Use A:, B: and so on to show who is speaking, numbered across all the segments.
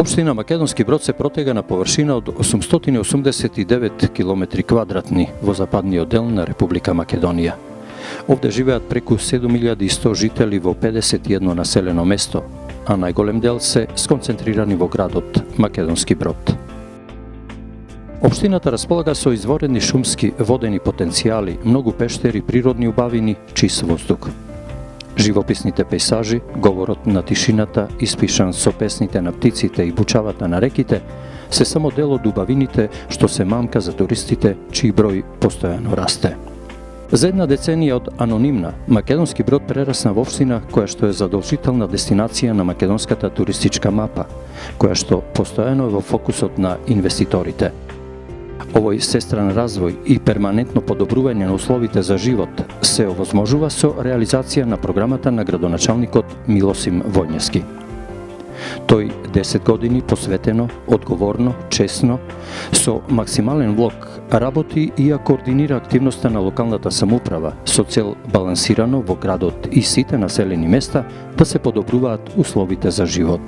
A: Општина Македонски Брод се протега на површина од 889 км квадратни во западниот дел на Република Македонија. Овде живеат преку 7100 жители во 51 населено место, а најголем дел се сконцентрирани во градот Македонски Брод. Општината располага со изворени шумски водени потенцијали, многу пештери, природни убавини, чист воздух. Живописните пейсажи, говорот на тишината, испишан со песните на птиците и бучавата на реките, се само дел од убавините што се мамка за туристите, чиј број постојано расте. За една деценија од анонимна, Македонски Брод прерасна во општина која што е задолжителна дестинација на македонската туристичка мапа, која што постојано е во фокусот на инвеститорите. Овој сестран развој и перманентно подобрување на условите за живот се овозможува со реализација на програмата на градоначалникот Милосим Војнески. Тој 10 години посветено, одговорно, честно, со максимален влог работи и ја координира активноста на локалната самоуправа со цел балансирано во градот и сите населени места да се подобруваат условите за живот.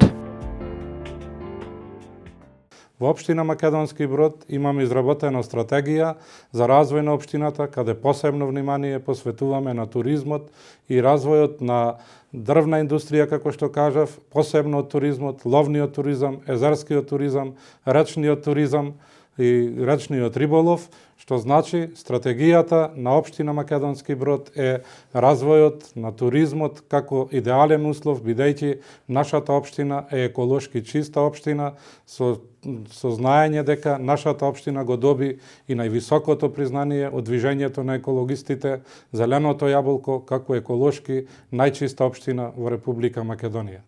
B: Во општина Македонски Брод имаме изработена стратегија за развој на општината, каде посебно внимание посветуваме на туризмот и развојот на дрвна индустрија, како што кажав, посебно од туризмот, ловниот туризам, езерскиот туризам, речниот туризам и речниот риболов, што значи стратегијата на општина Македонски Брод е развојот на туризмот како идеален услов, бидејќи нашата општина е еколошки чиста општина, со знаење дека нашата општина го доби и највисокото признание од движењето на екологистите Зеленото јаболко како еколошки најчиста општина во Република Македонија.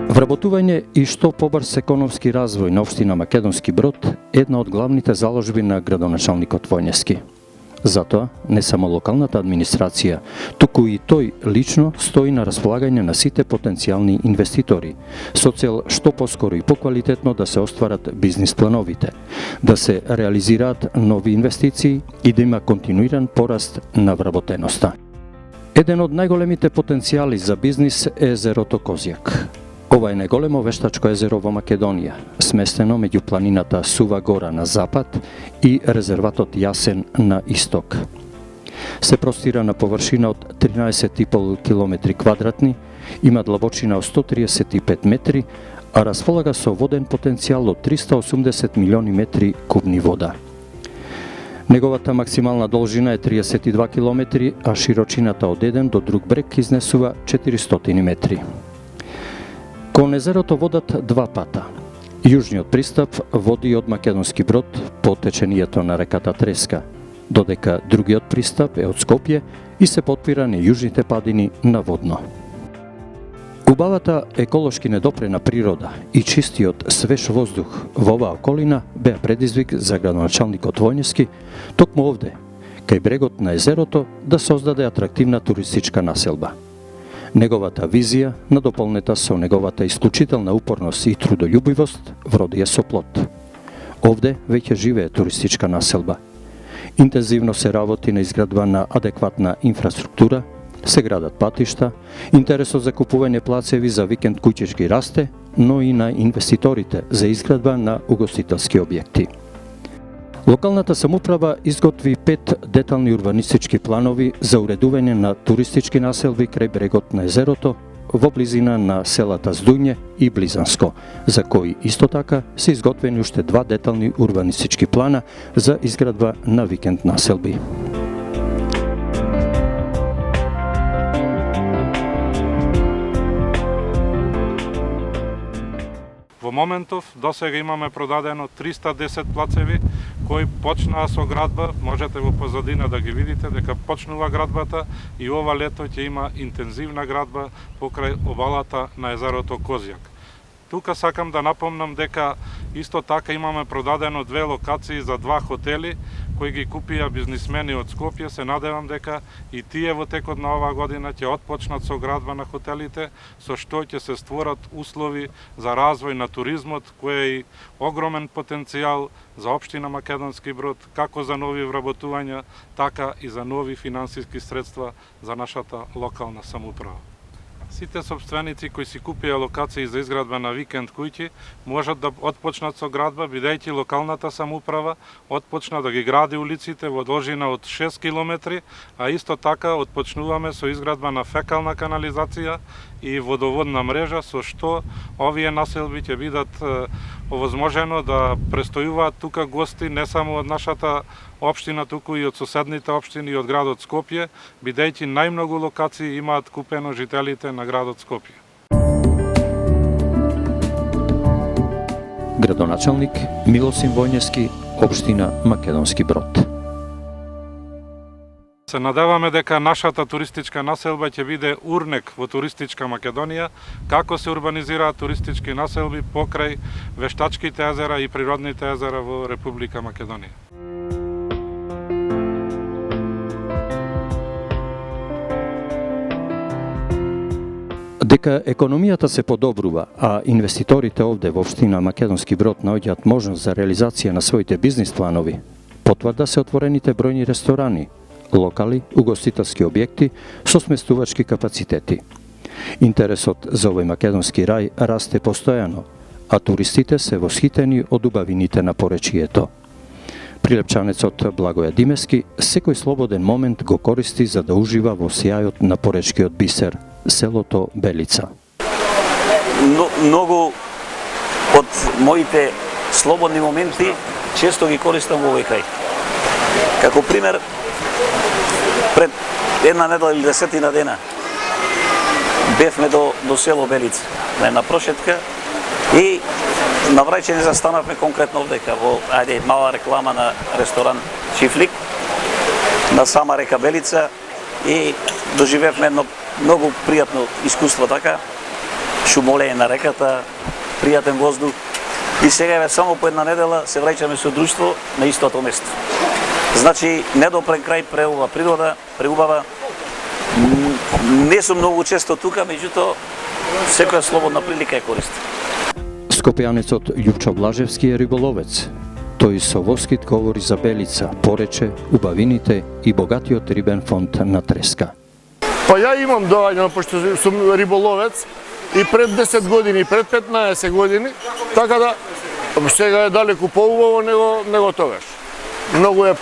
A: Вработување и што побрз економски развој на општина Македонски Брод е една од главните заложби на градоначалникот Војнески. Затоа, не само локалната администрација, туку и тој лично стои на располагање на сите потенцијални инвеститори, со цел што поскоро и поквалитетно да се остварат бизнис плановите, да се реализираат нови инвестиции и да има континуиран пораст на вработеноста. Еден од најголемите потенцијали за бизнис е езерото Козјак. Ова е најголемо вештачко езеро во Македонија, сместено меѓу планината Сува Гора на запад и резерватот Јасен на исток. Се простира на површина од 13,5 км квадратни, има длабочина од 135 метри, а располага со воден потенцијал од 380 милиони метри кубни вода. Неговата максимална должина е 32 км, а широчината од еден до друг брег изнесува 400 метри. Кон езерото водат два пата. Јужниот пристап води од Македонски Брод по течението на реката Треска, додека другиот пристап е од Скопје и се потпира на јужните падини на Водно. Убавата еколошки недопрена природа и чистиот свеж воздух во оваа околина беа предизвик за градоначалникот Војнески, токму овде, кај брегот на езерото, да создаде атрактивна туристичка населба. Неговата визија, надополнета со неговата исклучителна упорност и трудолюбивост, вроди ја со плод. Овде веќе живее туристичка населба. Интензивно се работи на изградба на адекватна инфраструктура, се градат патишта, интересот за купување плацеви за викенд куќички расте, но и на инвеститорите за изградба на угостителски објекти. Локалната самоуправа изготви 5 детални урбанистички планови за уредување на туристички населби крај брегот на езерото во близина на селата Здујње и Близанско, за кои исто така се изготвени уште 2 детални урбанистички плана за изградба на викенд населби.
B: Во моментов досега имаме продадено 310 плацеви кои почнаа со градба, можете во позадина да ги видите дека почнува градбата и ова лето ќе има интензивна градба покрај обалата на езерото Козјак. Тука сакам да напомнам дека исто така имаме продадено 2 локации за 2 хотели кои ги купија бизнисмени од Скопје. Се надевам дека и тие во текот на оваа година ќе отпочнат со градба на хотелите, со што ќе се створат услови за развој на туризмот, кој е и огромен потенцијал за општина Македонски Брод, како за нови вработувања, така и за нови финансиски средства за нашата локална самоуправа. Сите собственици кои си купија локации за изградба на викенд куќи можат да отпочнат со градба, бидејќи локалната самоуправа отпочна да ги гради улиците во должина од 6 километри, а исто така отпочнуваме со изградба на фекална канализација и водоводна мрежа, со што овие населби ќе бидат овозможено да престојуваат тука гости не само од нашата општина, туку и од соседните општини и од градот Скопје, бидејќи најмногу локации имаат купено жителите на градот Скопје.
A: Градоначалник Милосим Војнески, општина Македонски Брод.
B: Се надеваме дека нашата туристичка населба ќе биде урнек во туристичка Македонија, како се урбанизираат туристички населби покрај вештачките езера и природните езера во Република Македонија.
A: Дека економијата се подобрува, а инвеститорите овде во општина Македонски Брод наоѓаат можност за реализација на своите бизнис планови, потврда се отворените бројни ресторани, локали, угостителски објекти со сместувачки капацитети. Интересот за овој македонски рај расте постојано, а туристите се восхитени од убавините на поречието. Прилепчанецот Благоја Димески секој слободен момент го користи за да ужива во сјајот на поречкиот бисер, селото Белица.
C: Многу од моите слободни моменти често ги користам во овој крај. Како пример, пред една недела или 10 дена бевме до село Белица на една прошетка и на враќање застанавме конкретно овдека во мала реклама на ресторан Чифлик на сама река Белица и доживевме едно многу пријатно искуство така, шумолење на реката, пријатен воздух и сега само по една недела се враќаме со друштво на истото место. Значи, недопрен крај преубава природа, преубава. Не сум многу често тука, меѓутоа секоја слободна прилика ја користам.
A: Скопјанецот Љупчо Блажевски е риболовец. Тој со восхит говори за Белица, порече, убавините и богатиот рибен фонд на Треска.
D: Па ја имам доаѓано, пошто сум риболовец и пред 10 години, пред 15 години, така да сега е далеку поубаво него тогаш. Многу е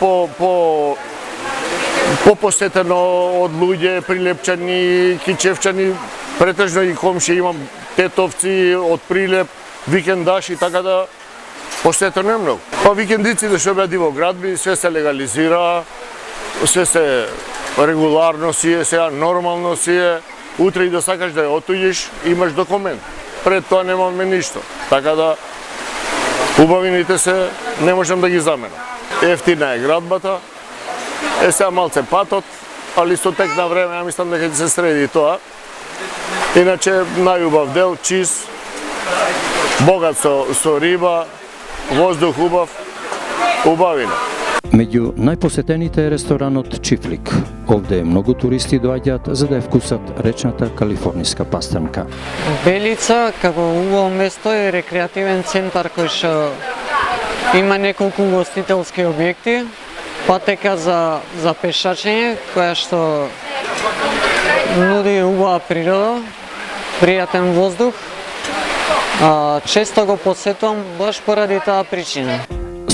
D: посетено од луѓе, прилепчани, кичевчани, претежно и комши имам тетовци од Прилеп, викендаши, така да посетено е многу. Па викендиците што беа во градби, све се легализира, све се регуларно си е, сега нормално си е, утре и да сакаш да ја отуѓиш, имаш документ. Пред тоа немаме ништо. Така да убавините се не можам да ги заменам. Ефтина е градбата, е сега малце патот, али со тек на време, ја мислам дека ќе се среди тоа. Иначе најубав дел, чист, богат со риба, воздух убав, убавина.
A: Меѓу најпосетените е ресторанот Чифлик. Овде многу туристи доаѓаат за да ја вкусат речната калифорниска пастрмка.
E: Белица како убаво место е рекреативен центар кој што има неколку угостителски објекти, патека за пешачење која што нуди убава природа, пријатен воздух. Често го посетувам баш поради таа причина.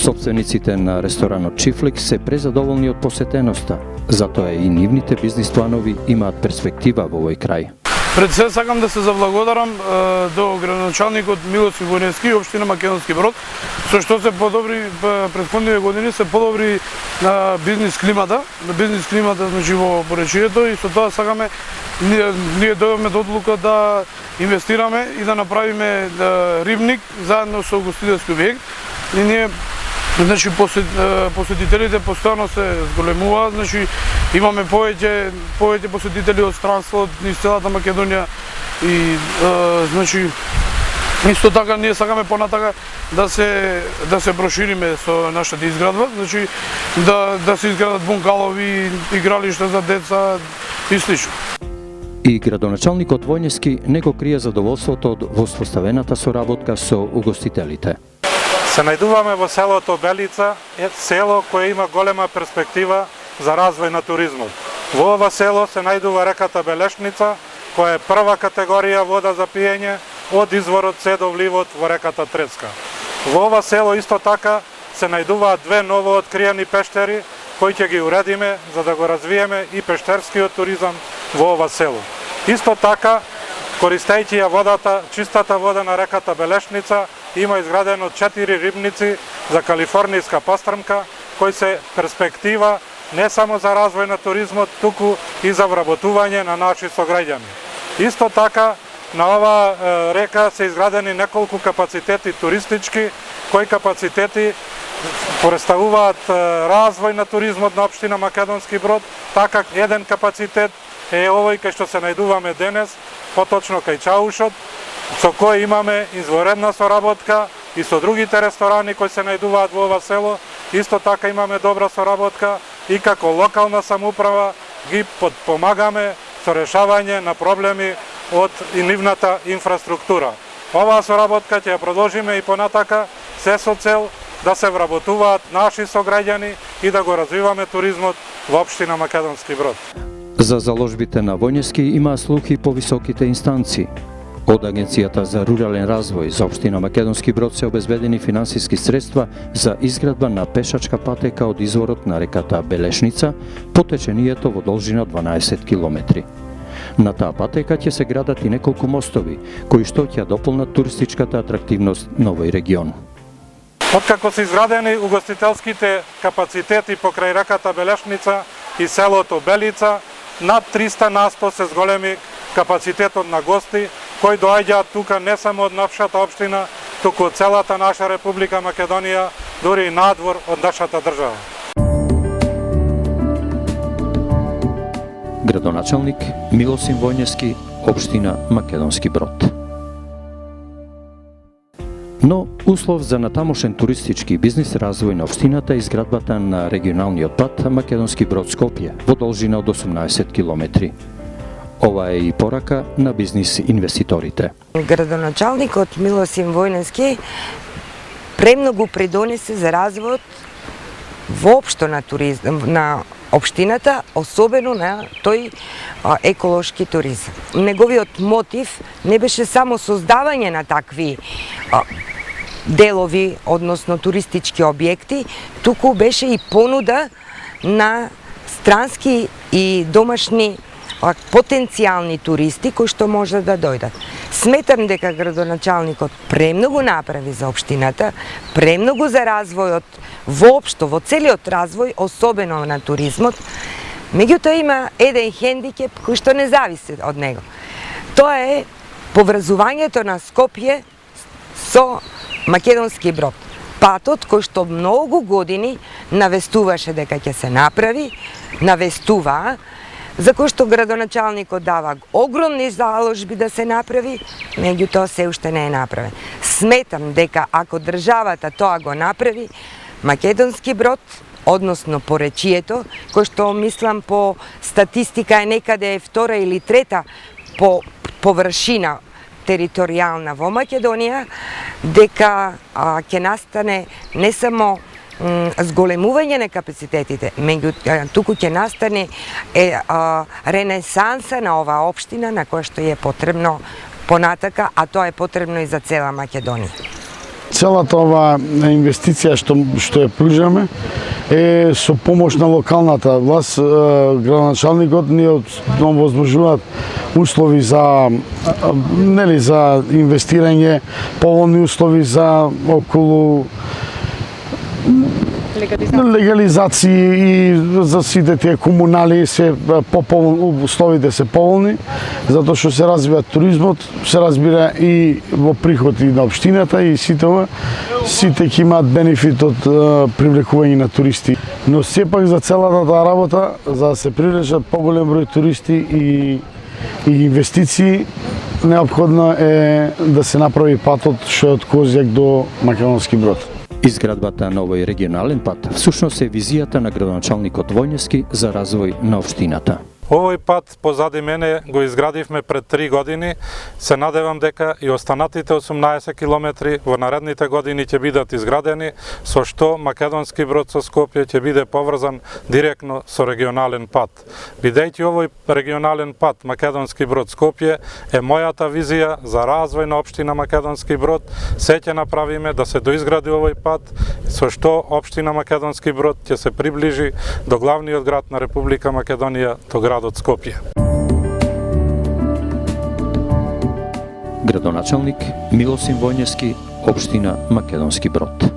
A: Собствениците на ресторанот Чифлик се презадоволни од посетеноста, затоа и нивните бизнис планови имаат перспектива во овој крај.
F: Пред се сакам да се заблагодарам до градоначалникот Милосим Војнески, општина Македонски Брод, со што се подобри претходните години се подобри на бизнис климата, значи во поречието и со тоа сакаме ние дојдовме до одлука да инвестираме и да направиме рибник заедно со угостителски објект и ние значи посетителите постојано се зголемуваат, значи имаме повеќе посетители од странство низ целата Македонија и значи исто така ние сакаме понатака да се прошириме со нашата изградба, значи да се изградат бункалови, игралишта за деца и слично.
A: И градоначалникот Војнески не го крие задоволството од воспоставената соработка со угостителите.
B: Се најдуваме во селото Белица, село кое има голема перспектива за развој на туризмот. Во ова село се најдува реката Белешница која е прва категорија вода за пиење од изворот се до вливот во реката Треска. Во ова село исто така се најдуваат две ново откриени пештери кои ќе ги уредиме за да го развиеме и пештерскиот туризам во ова село. Исто така, користејќи ја водата, чистата вода на реката Белешница, има изградено 4 рибници за калифорнијска пастрмка, кои се перспектива не само за развој на туризмот, туку и за вработување на наши сограѓани. Исто така, на ова река се изградени неколку капацитети туристички, кои капацитети представуваат развој на туризмот на општина Македонски Брод. Така, еден капацитет е овој кај што се најдуваме денес, поточно кај Чаушот, со кој имаме изворедна соработка и со другите ресторани кои се најдуваат во ова село. Исто така имаме добра соработка и како локална самоуправа ги подпомагаме со решавање на проблеми од нивната инфраструктура. Оваа соработка ќе ја продолжиме и понатака, се со цел да се вработуваат наши сограѓани и да го развиваме туризмот во општина Македонски Брод.
A: За заложбите на Војнески има слухи по високите инстанции. Од Агенцијата за рурален развој за општина Македонски Брод се обезбедени финансиски средства за изградба на пешачка патека од изворот на реката Белешница по течението во должина 12 километри. На таа патека ќе се градат и неколку мостови, кои што ќе дополнат туристичката атрактивност на овој регион.
B: Откако се изградени угостителските капацитети покрај реката Белешница и селото Белица, над 300 на 100 се зголеми капацитетот на гости, кои доаѓаат тука не само од нашата општина, туку од целата наша Република Македонија, дури и надвор од нашата држава.
A: Градоначалник Милосим Војнески, општина Македонски Брод. Но услов за натамошен туристички бизнис развој на општината е изградбата на регионалниот пат Македонски Брод Скопје во должина од 18 километри. Ова е и порака на бизнис инвеститорите.
G: Градоначалникот Милосим Војнески премногу придонесе за развојот воопшто на туризм, на општината, особено на тој еколошки туризам. Неговиот мотив не беше само создавање на такви делови, односно туристички објекти, туку беше и понуда на странски и домашни потенцијални туристи кои што може да дојдат. Сметам дека градоначалникот премногу направи за општината, премногу за развојот воопшто, во целиот развој, особено на туризмот. Меѓутоа има еден хендикеп кој што не зависи од него. Тоа е поврзувањето на Скопје со Македонски Брод. Патот кој што многу години навестуваше дека ќе се направи, навестува, за кој што градоначалникот дава огромни заложби да се направи, меѓутоа се уште не е направен. Сметам дека ако државата тоа го направи, Македонски Брод, односно поречието, кој што мислам по статистика е некаде втора или трета по површина територијална во Македонија, дека ќе настане не само зголемување на капацитетите, туку ќе настане ренесанса на оваа општина на која што е потребно понатака, а тоа е потребно и за цела Македонија.
H: Целата ова инвестиција што ја пружаме е со помош на локалната власт. Градоначалникот ни овозможуваат услови за инвестирање, поволни услови за околу легализации и за сите тие комунали се условите се поволни, затоа што се развива туризмот, се разбира и во приходи на општината и сите ќе имаат бенефит од привлекување на туристи. Но сепак за целата таа работа, за да се привлечат поголем број туристи и инвестиции, неопходно е да се направи патот што е од Козјак до Македонски Брод.
A: Изградбата на овој регионален пат всушност е визијата на градоначалникот Војнески за развој на општината.
B: Овој пат позади мене го изградивме пред 3 години. Се надевам дека и останатите 18 километри во наредните години ќе бидат изградени, со што Македонски Брод со Скопје ќе биде поврзан директно со регионален пат. Бидејќи овој регионален пат Македонски Брод Скопје е мојата визија за развој на општина Македонски Брод, се ќе направиме да се доизгради овој пат, со што општина Македонски Брод ќе се приближи до главниот град на Република Македонија, до градот Скопје.
A: Градоначалник Милосин Војневски, општина Македонски Брод.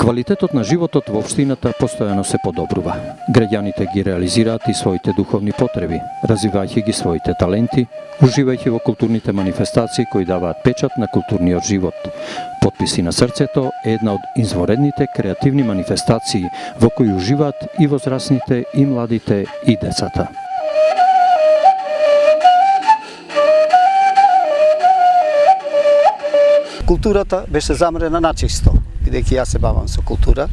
A: Квалитетот на животот во општината постојано се подобрува. Граѓаните ги реализираат и своите духовни потреби, развивајќи ги своите таленти, уживајќи во културните манифестации кои даваат печат на културниот живот. Потписи на срцето е една од извонредните креативни манифестации во кои уживаат и возрастните, и младите, и децата.
I: Културата беше замрена начисто, бидејќи јас се бавам со култура.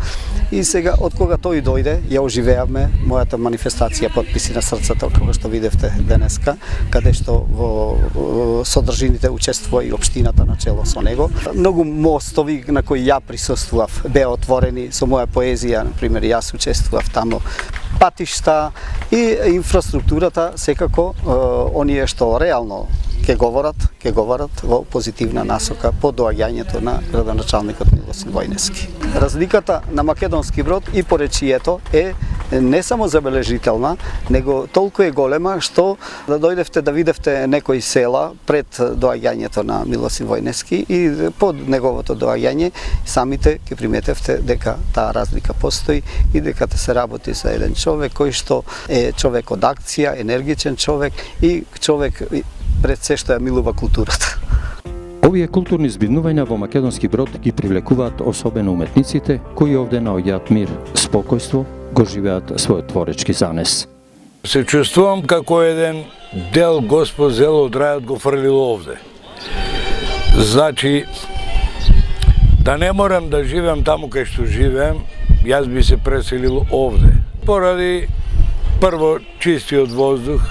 I: И сега, од кога тој дојде, ја оживеавме мојата манифестација Потписи на срцето, како што видевте денеска, каде што во содржините учествува и општината на чело со него. Многу мостови на кои ја присуствував беа отворени со моја поезија, например, јас учествував таму. Патишта и инфраструктурата, секако, оние што реално ќе говорат во позитивна насока по доаѓањето на градоначалникот Милосин Војневски. Разликата на Македонски Брод и поречието е не само забележителна, него толку е голема што да дојдевте да видевте некои села пред доаѓањето на Милосин Војневски и под неговото доаѓање самите ќе приметевте дека таа разлика постои и дека се работи за еден човек кој што е човек од акција, енергичен човек и човек пред се што ја милува културата.
A: Овие културни збиднувања во Македонски Брод ги привлекуваат особено уметниците кои овде наоѓаат мир, спокојство, го живеат својот творечки занес.
J: Се чувствувам како еден дел Господ зел од рајот го фрлил овде. Значи, да не морам да живеам таму кај што живеам, јас би се преселил овде. Поради прво чистиот воздух,